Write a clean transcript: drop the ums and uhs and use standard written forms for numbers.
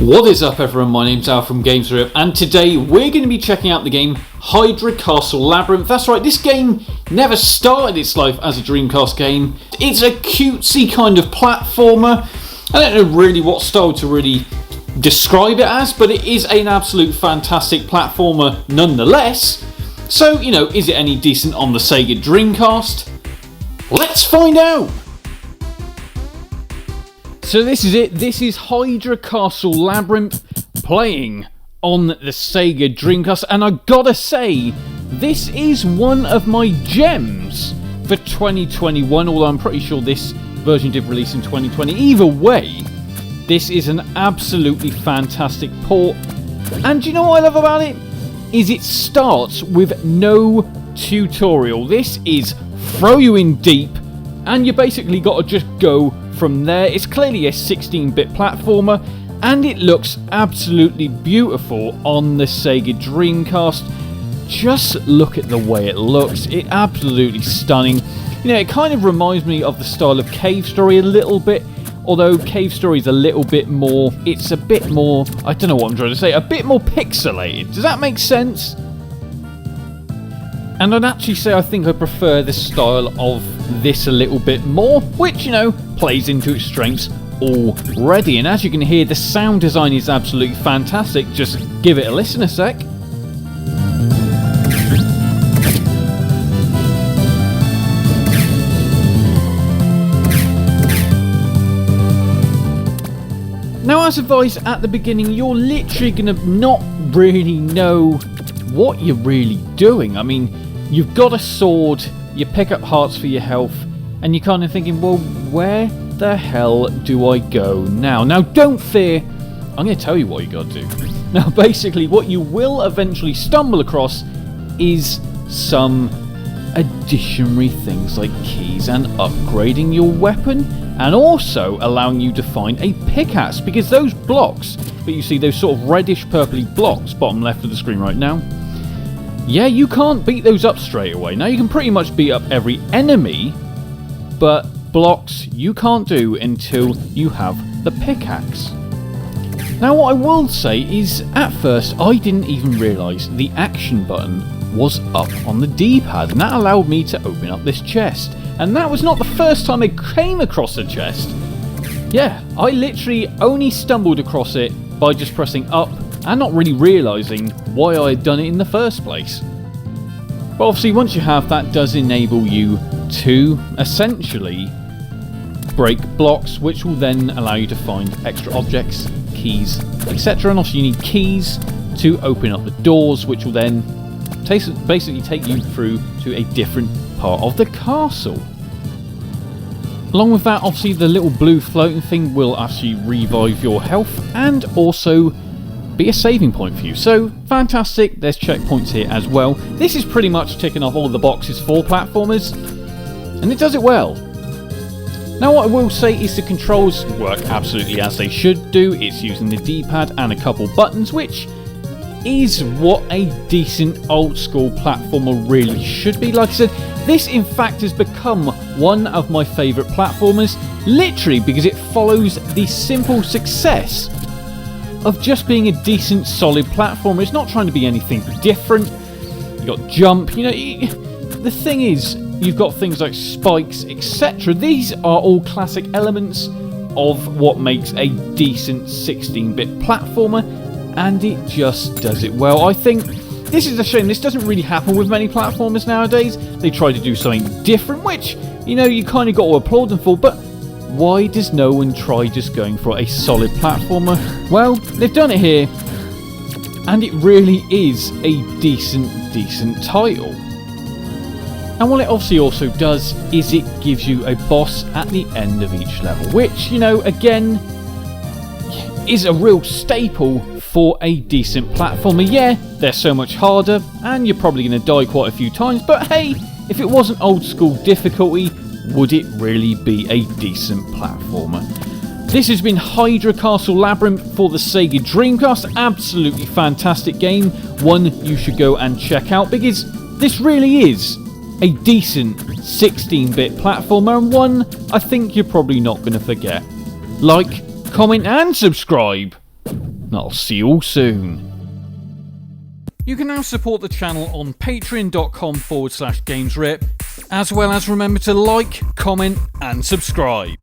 What is up everyone, my name's Al from GamesRip, and today we're going to be checking out the game Hydra Castle Labyrinth. That's right, this game never started its life as a Dreamcast game. It's a cutesy kind of platformer. I don't know really what style to really describe it as, but it is an absolute fantastic platformer nonetheless. So, you know, is it any decent on the Sega Dreamcast? Let's find out! So this is it, this is Hydra Castle Labyrinth playing on the Sega Dreamcast, and I gotta say, this is one of my gems for 2021, although I'm pretty sure this version did release in 2020. Either way, this is an absolutely fantastic port, and you know what I love about it? Is it starts with no tutorial. This is throw you in deep, and you basically gotta just go from there. It's clearly a 16-bit platformer, and it looks absolutely beautiful on the Sega Dreamcast. Just look at the way it looks. It's absolutely stunning. You know, it kind of reminds me of the style of Cave Story a little bit, although Cave Story is a little bit more, it's a bit more, I don't know what I'm trying to say, a bit more pixelated. Does that make sense? And I'd actually say I think I prefer the style of this a little bit more, which, you know, plays into its strengths already. And as you can hear, the sound design is absolutely fantastic. Just give it a listen a sec. Now, as advised at the beginning, you're literally going to not really know what you're really doing. I mean, you've got a sword, you pick up hearts for your health, and you're kind of thinking, well, where the hell do I go now? Now, don't fear, I'm going to tell you what you got to do. Now, basically, what you will eventually stumble across is some additionary things like keys and upgrading your weapon, and also allowing you to find a pickaxe, because those blocks that you see, those sort of reddish purpley blocks, bottom left of the screen right now, yeah, you can't beat those up straight away. Now, you can pretty much beat up every enemy, but blocks you can't do until you have the pickaxe. Now, what I will say is, at first, I didn't even realise the action button was up on the D-pad, and that allowed me to open up this chest. And that was not the first time I came across a chest. Yeah, I literally only stumbled across it by just pressing up and not really realising why I had done it in the first place. But obviously, once you have that, does enable you to essentially break blocks, which will then allow you to find extra objects, keys, etc. And also you need keys to open up the doors, which will then basically take you through to a different part of the castle. Along with that, obviously the little blue floating thing will actually revive your health and also be a saving point for you. So fantastic, there's checkpoints here as well. This is pretty much ticking off all the boxes for platformers, and it does it well. Now, what I will say is the controls work absolutely as they should do. It's using the D-pad and a couple buttons, which is what a decent old school platformer really should be. Like I said, this in fact has become one of my favourite platformers, literally because it follows the simple success of just being a decent solid platformer. It's not trying to be anything different. You got jump, you know, the thing is, you've got things like spikes, etc. These are all classic elements of what makes a decent 16-bit platformer, and it just does it well. I think this is a shame. This doesn't really happen with many platformers nowadays. They try to do something different, which, you know, you kind of got to applaud them for, but why does no one try just going for a solid platformer? Well, they've done it here, and it really is a decent title. And what it obviously also does is it gives you a boss at the end of each level, which, you know, again, is a real staple for a decent platformer. Yeah, they're so much harder, and you're probably going to die quite a few times, but hey, if it wasn't old school difficulty, would it really be a decent platformer? This has been Hydra Castle Labyrinth for the Sega Dreamcast. Absolutely fantastic game. One you should go and check out, because this really is a decent 16-bit platformer, and one I think you're probably not going to forget. Like, comment and subscribe. and I'll see you all soon. You can now support the channel on patreon.com/gamesrep, as well as remember to like, comment and subscribe.